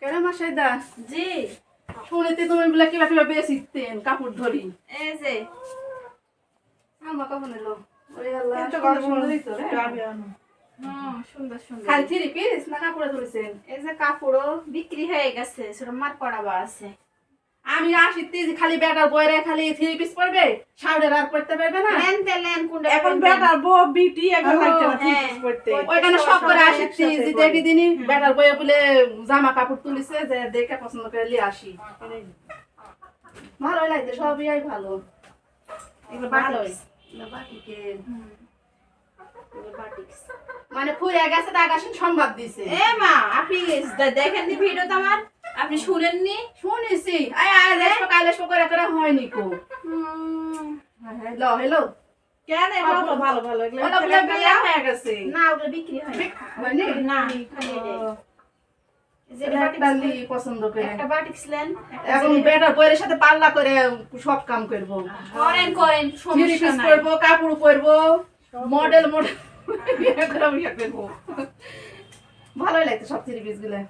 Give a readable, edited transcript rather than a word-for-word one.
কেন মাসাইদা? জি শুনেতে তুমি বলে কিভাবে বেশিতেন কাপড় ধরি। এই যে আমার কাপড় নিলো। ওরে আল্লাহ, এত সুন্দর গরম সুন্দরই তো রে। সুন্দর সুন্দর খালি থ্রি পিস না কাপড়ে ধরেছেন? এই যে কাপড়ও বিক্রি হয়ে গেছে ছোট মার পড়াবা আছে আমি আসিতে যে খালি বেটার বইরে খালি থ্রি পিস পরবে, শাওড়ের আর পড়তে পারবে না। লেন তেলেন কোনটা এখন বেটার বউ বিটি এখন লাগতে না হ্যাঁ। ঠিক করতে ওইখানে সব করে সবাই আসিতে একসাথে যে বলে। দেখি দিনই বেটার বইয়ে বলে জামা কাপড় তুলিছে যে দেখে পছন্দ করে নিয়ে আসি। ভালোই লাগছে, সবই ভালো। এগুলো ভালোই। বাটিক্স না বাটিকে এগুলো বাটিক্স মানে ফুরে গেছে টাকা সংবাদ দিছে। এ মা আপনি দেখেননি ভিডিওটা আমার আপনি শুনেননি শুনেছি আয় আয় রেশমা কালেশমা করে করে হয়নি কো। হ্যালো হ্যালো কেন এগুলো তো ভালো ভালো এগুলো ওটা বলে বিয়া হয়ে গেছে। না ওগুলো বিক্রি হয় না হয়নি? না খালি এটাই। এই যে এটা বাটিক্স ডালি পছন্দ করে। একটা বাটিক্স লেন এখন বেটার বইয়ের সাথে পাল্লা করে সব কাম করবো। করেন করেন থ্রি সমস্যা পিস নাই পরবো, কাপড় পরবো, মডেল মডেল ইয়ে করবো। ভালোই লাগছে সব থ্রি পিস গুলা।